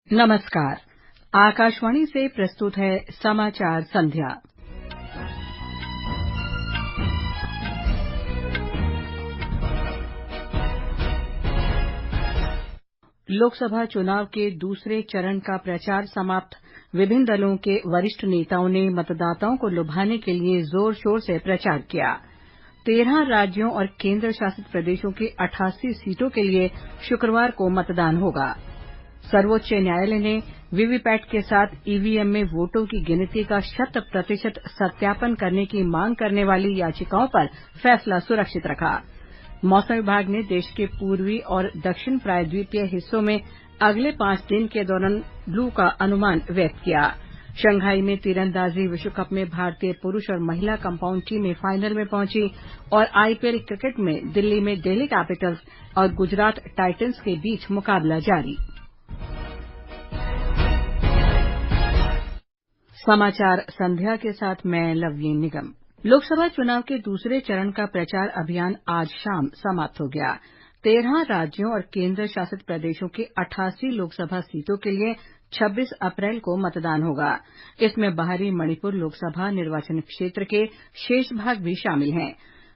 नमस्कार। आकाशवाणी से प्रस्तुत है समाचार संध्या। लोकसभा चुनाव के दूसरे चरण का प्रचार समाप्त। विभिन्न दलों के वरिष्ठ नेताओं ने मतदाताओं को लुभाने के लिए जोर शोर से प्रचार किया। 13 राज्यों और केंद्र शासित प्रदेशों की 88 सीटों के लिए शुक्रवार को मतदान होगा। सर्वोच्च न्यायालय ने वीवीपैट के साथ ईवीएम में वोटों की गिनती का 100% सत्यापन करने की मांग करने वाली याचिकाओं पर फैसला सुरक्षित रखा। मौसम विभाग ने देश के पूर्वी और दक्षिण प्रायद्वीपीय हिस्सों में अगले 5 दिन के दौरान लू का अनुमान व्यक्त किया। शंघाई में तीरंदाजी विश्व कप में भारतीय पुरुष और महिला कंपाउंड टीमें फाइनल में पहुंची और आईपीएल क्रिकेट में दिल्ली में दिल्ली कैपिटल्स और गुजरात टाइटंस के बीच मुकाबला जारी। समाचार संध्या के साथ मैं लवलीन निगम। लोकसभा चुनाव के दूसरे चरण का प्रचार अभियान आज शाम समाप्त हो गया। 13 राज्यों और केंद्र शासित प्रदेशों की 88 लोकसभा सीटों के लिए 26 अप्रैल को मतदान होगा। इसमें बाहरी मणिपुर लोकसभा निर्वाचन क्षेत्र के शेष भाग भी शामिल हैं।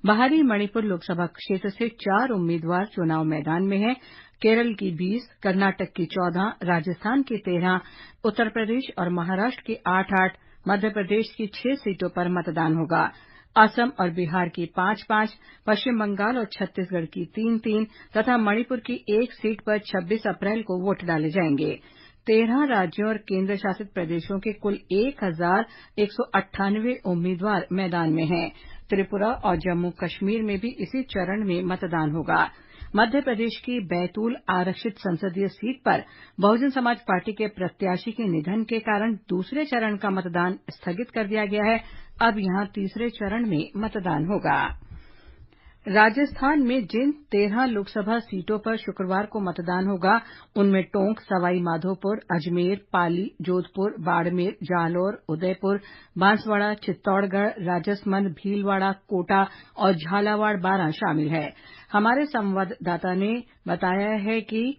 बाहरी मणिपुर लोकसभा क्षेत्र से 4 उम्मीदवार चुनाव मैदान में हैं। केरल की 20, कर्नाटक की 14, राजस्थान की 13, उत्तर प्रदेश और महाराष्ट्र की 8-8, मध्य प्रदेश की 6 सीटों पर मतदान होगा। असम और बिहार की 5-5, पश्चिम बंगाल और छत्तीसगढ़ की 3-3 तथा मणिपुर की 1 सीट पर 26 अप्रैल को वोट डाले जाएंगे। 13 राज्यों और केंद्र शासित प्रदेशों के कुल 1198 उम्मीदवार मैदान में हैं। त्रिपुरा और जम्मू कश्मीर में भी इसी चरण में मतदान होगा। मध्य प्रदेश की बैतूल आरक्षित संसदीय सीट पर बहुजन समाज पार्टी के प्रत्याशी के निधन के कारण दूसरे चरण का मतदान स्थगित कर दिया गया है। अब यहां तीसरे चरण में मतदान होगा। राजस्थान में जिन 13 लोकसभा सीटों पर शुक्रवार को मतदान होगा उनमें टोंक, सवाई माधोपुर, अजमेर, पाली, जोधपुर, बाड़मेर, जालौर, उदयपुर, बांसवाड़ा, चित्तौड़गढ़, राजसमंद, भीलवाड़ा, कोटा और झालावाड़ बारां शामिल है। हमारे संवाददाता ने बताया है कि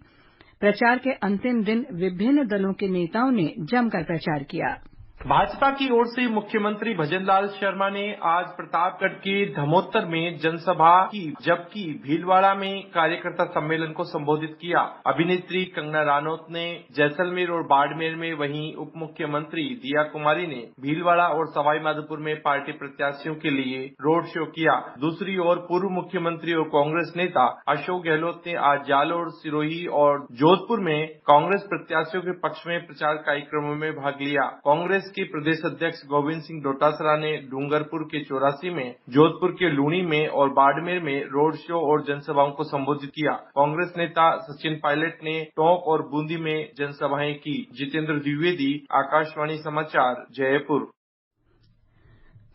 प्रचार के अंतिम दिन विभिन्न दलों के नेताओं ने जमकर प्रचार किया। भाजपा की ओर से मुख्यमंत्री भजनलाल शर्मा ने आज प्रतापगढ़ के धमोत्तर में जनसभा की, जबकि भीलवाड़ा में कार्यकर्ता सम्मेलन को संबोधित किया। अभिनेत्री कंगना रनौत ने जैसलमेर और बाड़मेर में, वहीं उप मुख्यमंत्री दिया कुमारी ने भीलवाड़ा और सवाईमाधोपुर में पार्टी प्रत्याशियों के लिए रोड शो किया। दूसरी ओर पूर्व मुख्यमंत्री और कांग्रेस नेता अशोक गहलोत ने आज जालौर, सिरोही और जोधपुर में कांग्रेस प्रत्याशियों के पक्ष में प्रचार कार्यक्रमों में भाग लिया। कांग्रेस के प्रदेश अध्यक्ष गोविंद सिंह डोटासरा ने डूंगरपुर के 84 में, जोधपुर के लूणी में और बाड़मेर में रोड शो और जनसभाओं को संबोधित किया। कांग्रेस नेता सचिन पायलट ने टोंक और बूंदी में जनसभाएं की। जितेंद्र द्विवेदी, आकाशवाणी समाचार, जयपुर।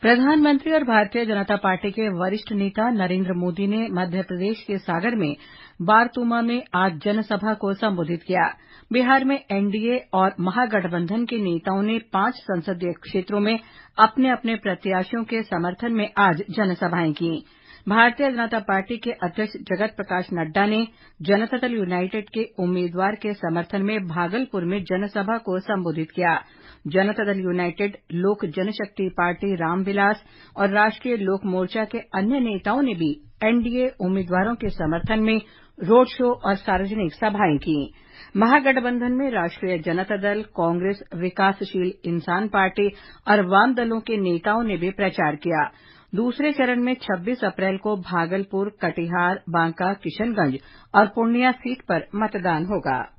प्रधानमंत्री और भारतीय जनता पार्टी के वरिष्ठ नेता नरेंद्र मोदी ने मध्य प्रदेश के सागर में बारतूमा में आज जनसभा को संबोधित किया। बिहार में एनडीए और महागठबंधन के नेताओं ने 5 संसदीय क्षेत्रों में अपने अपने प्रत्याशियों के समर्थन में आज जनसभाएं की। भारतीय जनता पार्टी के अध्यक्ष जगत प्रकाश नड्डा ने जनता दल यूनाइटेड के उम्मीदवार के समर्थन में भागलपुर में जनसभा को संबोधित किया। जनता दल यूनाइटेड, लोक जनशक्ति पार्टी रामविलास और राष्ट्रीय लोक मोर्चा के अन्य नेताओं ने भी एनडीए उम्मीदवारों के समर्थन में रोड शो और सार्वजनिक सभाएं की। महागठबंधन में राष्ट्रीय जनता दल, कांग्रेस, विकासशील इंसान पार्टी और वाम दलों के नेताओं ने भी प्रचार किया। दूसरे चरण में 26 अप्रैल को भागलपुर, कटिहार, बांका, किशनगंज और पूर्णिया सीट पर मतदान होगा।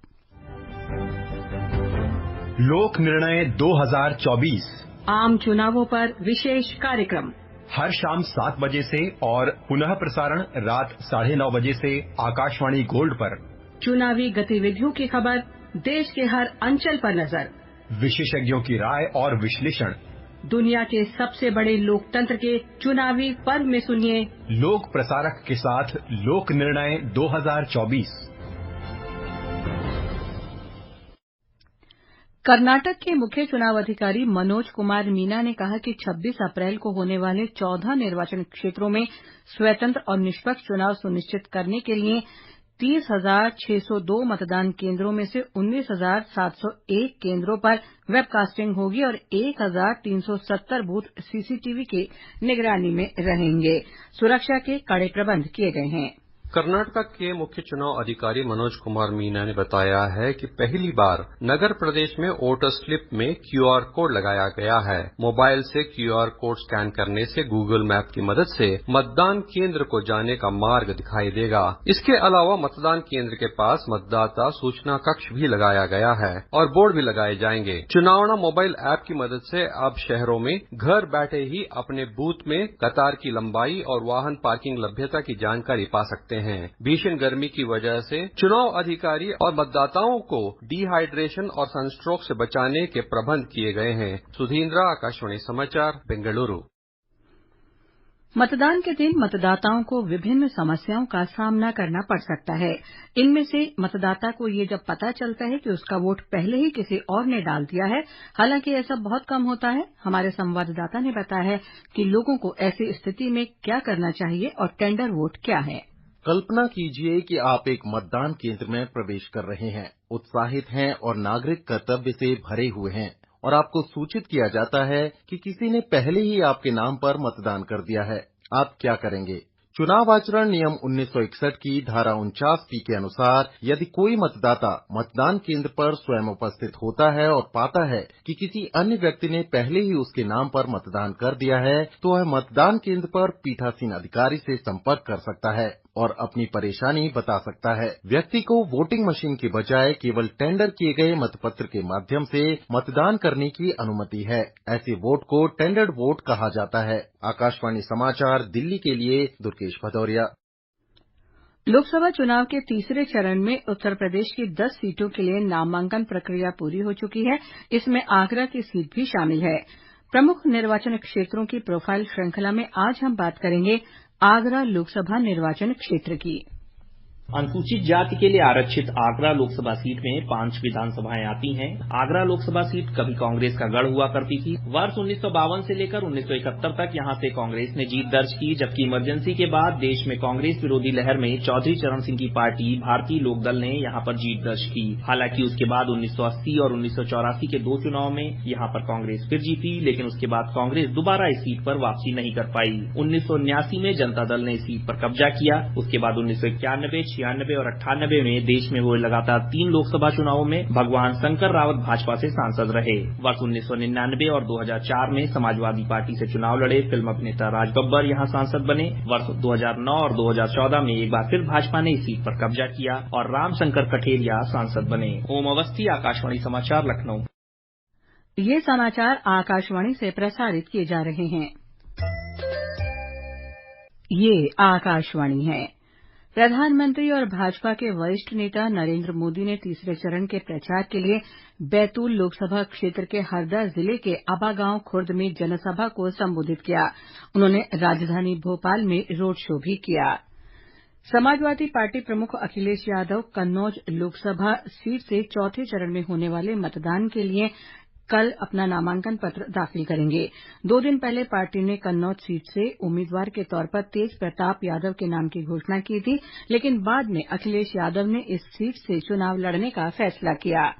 लोक निर्णय 2024 आम चुनावों पर विशेष कार्यक्रम हर शाम 7 बजे से और पुनः प्रसारण रात 9:30 बजे से आकाशवाणी गोल्ड पर। चुनावी गतिविधियों की खबर, देश के हर अंचल पर नजर, विशेषज्ञों की राय और विश्लेषण। दुनिया के सबसे बड़े लोकतंत्र के चुनावी पर्व में सुनिए लोक प्रसारक के साथ लोक निर्णय 2024। कर्नाटक के मुख्य चुनाव अधिकारी मनोज कुमार मीना ने कहा कि 26 अप्रैल को होने वाले 14 निर्वाचन क्षेत्रों में स्वतंत्र और निष्पक्ष चुनाव सुनिश्चित करने के लिए 30,602 मतदान केंद्रों में से 19,701 केंद्रों पर वेबकास्टिंग होगी और 1,370 बूथ सीसीटीवी की निगरानी में रहेंगे। सुरक्षा के कड़े प्रबंध किए गए हैं। कर्नाटक के मुख्य चुनाव अधिकारी मनोज कुमार मीना ने बताया है कि पहली बार नगर प्रदेश में वोटर स्लिप में क्यूआर कोड लगाया गया है। मोबाइल से क्यूआर कोड स्कैन करने से गूगल मैप की मदद से मतदान केंद्र को जाने का मार्ग दिखाई देगा। इसके अलावा मतदान केंद्र के पास मतदाता सूचना कक्ष भी लगाया गया है और बोर्ड भी लगाए जाएंगे। चुनावणा मोबाइल ऐप की मदद से अब शहरों में घर बैठे ही अपने बूथ में कतार की लंबाई और वाहन पार्किंग लभ्यता की जानकारी पा सकते हैं। भीषण गर्मी की वजह से चुनाव अधिकारी और मतदाताओं को डिहाइड्रेशन और सनस्ट्रोक से बचाने के प्रबंध किए गए हैं। सुधींद्रा, आकाशवाणी समाचार, बेंगलुरु। मतदान के दिन मतदाताओं को विभिन्न समस्याओं का सामना करना पड़ सकता है। इनमें से मतदाता को ये जब पता चलता है कि उसका वोट पहले ही किसी और ने डाल दिया है, हालांकि ऐसा बहुत कम होता है। हमारे संवाददाता ने बताया है कि लोगों को ऐसी स्थिति में क्या करना चाहिए और टेंडर वोट क्या है। कल्पना कीजिए कि आप एक मतदान केंद्र में प्रवेश कर रहे हैं, उत्साहित हैं और नागरिक कर्तव्य से भरे हुए हैं और आपको सूचित किया जाता है कि किसी ने पहले ही आपके नाम पर मतदान कर दिया है। आप क्या करेंगे? चुनाव आचरण नियम 1961 की धारा 49 के अनुसार यदि कोई मतदाता मतदान केंद्र पर स्वयं उपस्थित होता है और पाता है कि किसी अन्य व्यक्ति ने पहले ही उसके नाम पर मतदान कर दिया है, तो वह मतदान केंद्र पर पीठासीन अधिकारी से संपर्क कर सकता है और अपनी परेशानी बता सकता है। व्यक्ति को वोटिंग मशीन के बजाय केवल टेंडर किए गए मतपत्र के माध्यम से मतदान करने की अनुमति है। ऐसे वोट को टेंडर्ड वोट कहा जाता है। आकाशवाणी समाचार, दिल्ली के लिए दुर्गेश भदौरिया। लोकसभा चुनाव के तीसरे चरण में उत्तर प्रदेश की 10 सीटों के लिए नामांकन प्रक्रिया पूरी हो चुकी है। इसमें आगरा की सीट भी शामिल है। प्रमुख निर्वाचन क्षेत्रों की प्रोफाइल श्रृंखला में आज हम बात करेंगे आगरा लोकसभा निर्वाचन क्षेत्र की। अनुसूचित जाति के लिए आरक्षित आगरा लोकसभा सीट में 5 विधानसभाएं आती हैं। आगरा लोकसभा सीट कभी कांग्रेस का गढ़ हुआ करती थी। वर्ष 1952 से लेकर 1971 तक यहां से कांग्रेस ने जीत दर्ज की, जबकि इमरजेंसी के बाद देश में कांग्रेस विरोधी लहर में चौधरी चरण सिंह की पार्टी भारतीय लोकदल ने यहां पर जीत दर्ज की। हालांकि उसके बाद 1980 और 1984 के 2 चुनाव में यहां पर कांग्रेस फिर जीती, लेकिन उसके बाद कांग्रेस दोबारा इस सीट पर वापसी नहीं कर पाई। 1979 में जनता दल ने इस सीट पर कब्जा किया। उसके बाद 1991, 96 और 98 में देश में हुए लगातार 3 लोकसभा चुनावों में भगवान शंकर रावत भाजपा से सांसद रहे। वर्ष 1999 और 2004 में समाजवादी पार्टी से चुनाव लड़े फिल्म अभिनेता राज बब्बर यहां सांसद बने। वर्ष 2009 और 2014 में एक बार फिर भाजपा ने इस सीट पर कब्जा किया और रामशंकर कठेरिया सांसद बने। ओम अवस्थी, आकाशवाणी समाचार, लखनऊ। ये समाचार आकाशवाणी से प्रसारित किए जा रहे हैं। ये आकाशवाणी है। प्रधानमंत्री और भाजपा के वरिष्ठ नेता नरेंद्र मोदी ने तीसरे चरण के प्रचार के लिए बैतूल लोकसभा क्षेत्र के हरदा जिले के अबागांव खुर्द में जनसभा को संबोधित किया। उन्होंने राजधानी भोपाल में रोड शो भी किया। समाजवादी पार्टी प्रमुख अखिलेश यादव कन्नौज लोकसभा सीट से चौथे चरण में होने वाले मतदान के लिए कल अपना नामांकन पत्र दाखिल करेंगे। 2 दिन पहले पार्टी ने कन्नौज सीट से उम्मीदवार के तौर पर तेज प्रताप यादव के नाम की घोषणा की थी, लेकिन बाद में अखिलेश यादव ने इस सीट से चुनाव लड़ने का फैसला किया।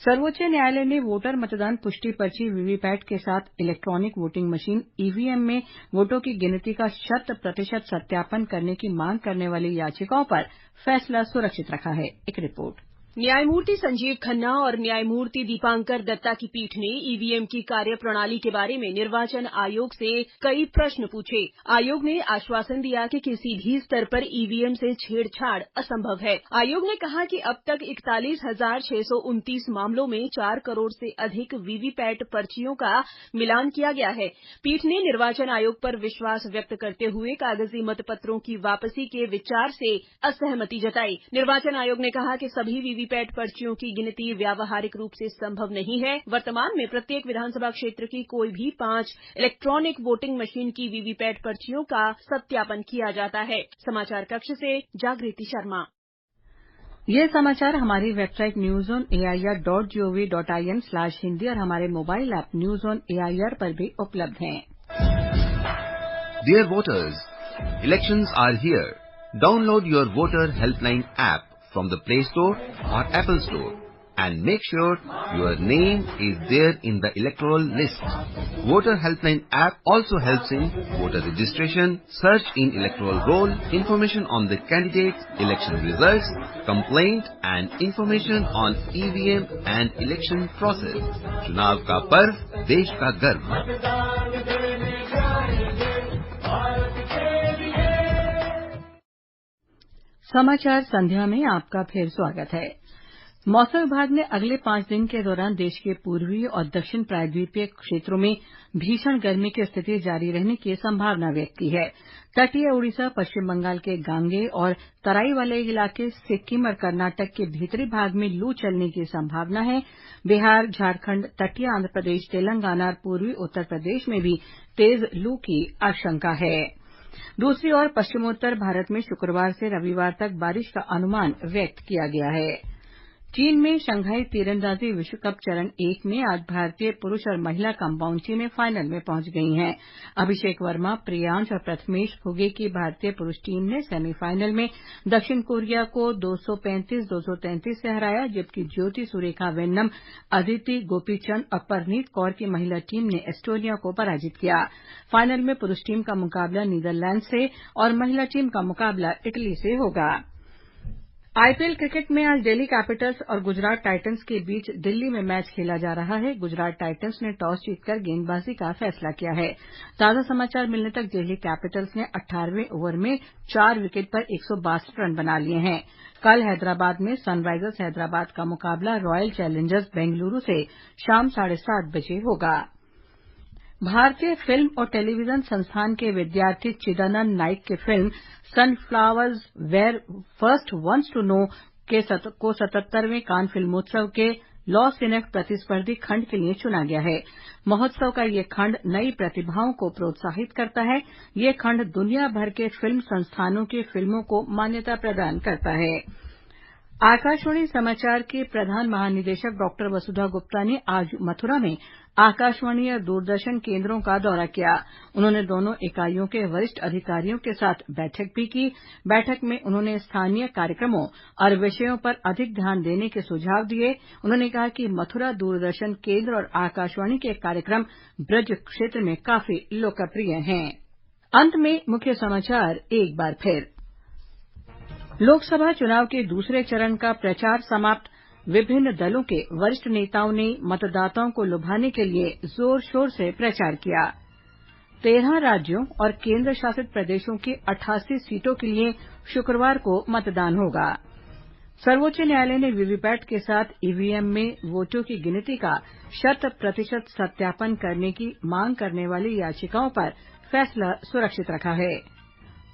सर्वोच्च न्यायालय ने वोटर मतदान पुष्टि पर्ची वीवीपैट के साथ इलेक्ट्रॉनिक वोटिंग मशीन ईवीएम में वोटों की गिनती का 100% सत्यापन करने की मांग करने वाली याचिकाओं पर फैसला सुरक्षित रखा है। एक रिपोर्ट। न्यायमूर्ति संजीव खन्ना और न्यायमूर्ति दीपांकर दत्ता की पीठ ने ईवीएम की कार्यप्रणाली के बारे में निर्वाचन आयोग से कई प्रश्न पूछे। आयोग ने आश्वासन दिया कि किसी भी स्तर पर ईवीएम से छेड़छाड़ असंभव है। आयोग ने कहा कि अब तक 41,629 मामलों में 4 करोड़ से अधिक वीवीपैट पर्चियों का मिलान किया गया है। पीठ ने निर्वाचन आयोग पर विश्वास व्यक्त करते हुए कागजी मतपत्रों की वापसी के विचार से असहमति जताई। निर्वाचन आयोग ने कहा कि सभी वीवीपैट पर्चियों की गिनती व्यावहारिक रूप से संभव नहीं है। वर्तमान में प्रत्येक विधानसभा क्षेत्र की कोई भी 5 इलेक्ट्रॉनिक वोटिंग मशीन की वीवीपैट पर्चियों का सत्यापन किया जाता है। समाचार कक्ष से जागृति शर्मा। ये समाचार हमारी वेबसाइट newsonair.gov.in/हिंदी और हमारे mobile app news on AIR पर भी उपलब्ध हैं। Dear voters, elections are here. Download your Voter Helpline app from the Play Store or Apple Store and make sure your name is there in the electoral list. Voter Helpline app also helps in voter registration, search in electoral roll, information on the candidates, election results, complaint and information on EVM and election process. चुनाव का पर्व, देश का गर्व। समाचार संध्या में आपका फिर स्वागत है। मौसम विभाग ने अगले 5 दिन के दौरान देश के पूर्वी और दक्षिण प्रायद्वीपीय क्षेत्रों में भीषण गर्मी की स्थिति जारी रहने की संभावना व्यक्त की है। तटीय ओडिशा, पश्चिम बंगाल के गांगे और तराई वाले इलाके, सिक्किम और कर्नाटक के भीतरी भाग में लू चलने की संभावना है। बिहार, झारखंड, तटीय आंध्र प्रदेश, तेलंगाना और पूर्वी उत्तर प्रदेश में भी तेज लू की आशंका है। दूसरी ओर पश्चिमोत्तर भारत में शुक्रवार से रविवार तक बारिश का अनुमान व्यक्त किया गया है। चीन में शंघाई तीरंदाजी विश्व कप चरण 1 में आज भारतीय पुरुष और महिला कंपाउंड टीमें फाइनल में पहुंच गई हैं। अभिषेक वर्मा, प्रियांश और प्रथमेश फुगे की भारतीय पुरुष टीम ने सेमीफाइनल में दक्षिण कोरिया को 235-233 से हराया, जबकि ज्योति सुरेखा वेन्नम, अदिति गोपीचंद और परनीत कौर की महिला टीम ने एस्टोनिया को पराजित किया। फाइनल में पुरुष टीम का मुकाबला नीदरलैंड से और महिला टीम का मुकाबला इटली से होगा। आईपीएल क्रिकेट में आज दिल्ली कैपिटल्स और गुजरात टाइटंस के बीच दिल्ली में मैच खेला जा रहा है। गुजरात टाइटंस ने टॉस जीतकर गेंदबाजी का फैसला किया है। ताजा समाचार मिलने तक दिल्ली कैपिटल्स ने 18वें ओवर में 4 विकेट पर 162 रन बना लिए हैं। कल हैदराबाद में सनराइजर्स हैदराबाद का मुकाबला रॉयल चैलेंजर्स बेंगलुरू से शाम 7:30 बजे होगा। भारतीय फिल्म और टेलीविजन संस्थान के विद्यार्थी चिदानंद नाइक की film Sunflowers were first ones to know को 77वें कान फिल्मोत्सव के लॉ सिनेफ प्रतिस्पर्धी खंड के लिए चुना गया है। महोत्सव का ये खंड नई प्रतिभाओं को प्रोत्साहित करता है। ये खंड दुनिया भर के फिल्म संस्थानों की फिल्मों को मान्यता प्रदान करता है। आकाशवाणी समाचार के प्रधान महानिदेशक डॉ वसुधा गुप्ता ने आज मथुरा में आकाशवाणी और दूरदर्शन केन्द्रों का दौरा किया। उन्होंने दोनों इकाइयों के वरिष्ठ अधिकारियों के साथ बैठक भी की। बैठक में उन्होंने स्थानीय कार्यक्रमों और विषयों पर अधिक ध्यान देने के सुझाव दिए। उन्होंने कहा कि मथुरा दूरदर्शन केन्द्र और आकाशवाणी के कार्यक्रम ब्रज क्षेत्र में काफी लोकप्रिय हैं। अंत में मुख्य समाचार एक बार फिर। लोकसभा चुनाव के दूसरे चरण का प्रचार समाप्त। विभिन्न दलों के वरिष्ठ नेताओं ने मतदाताओं को लुभाने के लिए जोर शोर से प्रचार किया। 13 राज्यों और केंद्र शासित प्रदेशों की 88 सीटों के लिए शुक्रवार को मतदान होगा। सर्वोच्च न्यायालय ने वीवीपैट के साथ ईवीएम में वोटों की गिनती का 100% सत्यापन करने की मांग करने वाली याचिकाओं पर फैसला सुरक्षित रखा है।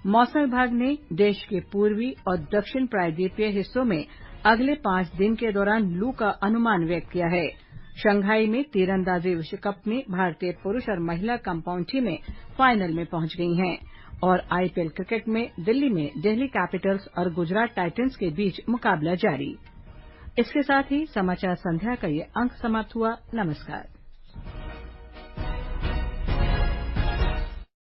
मौसम विभाग ने देश के पूर्वी और दक्षिण प्रायद्वीपीय हिस्सों में अगले 5 दिन के दौरान लू का अनुमान व्यक्त किया है। शंघाई में तीरंदाजी विश्व कप में भारतीय पुरुष और महिला कंपाउंड टीमें फाइनल में पहुंच गई हैं। और आईपीएल क्रिकेट में दिल्ली में दिल्ली कैपिटल्स और गुजरात टाइटंस के बीच मुकाबला जारी। इसके साथ ही समाचार संध्या का ये अंक समाप्त हुआ। नमस्कार।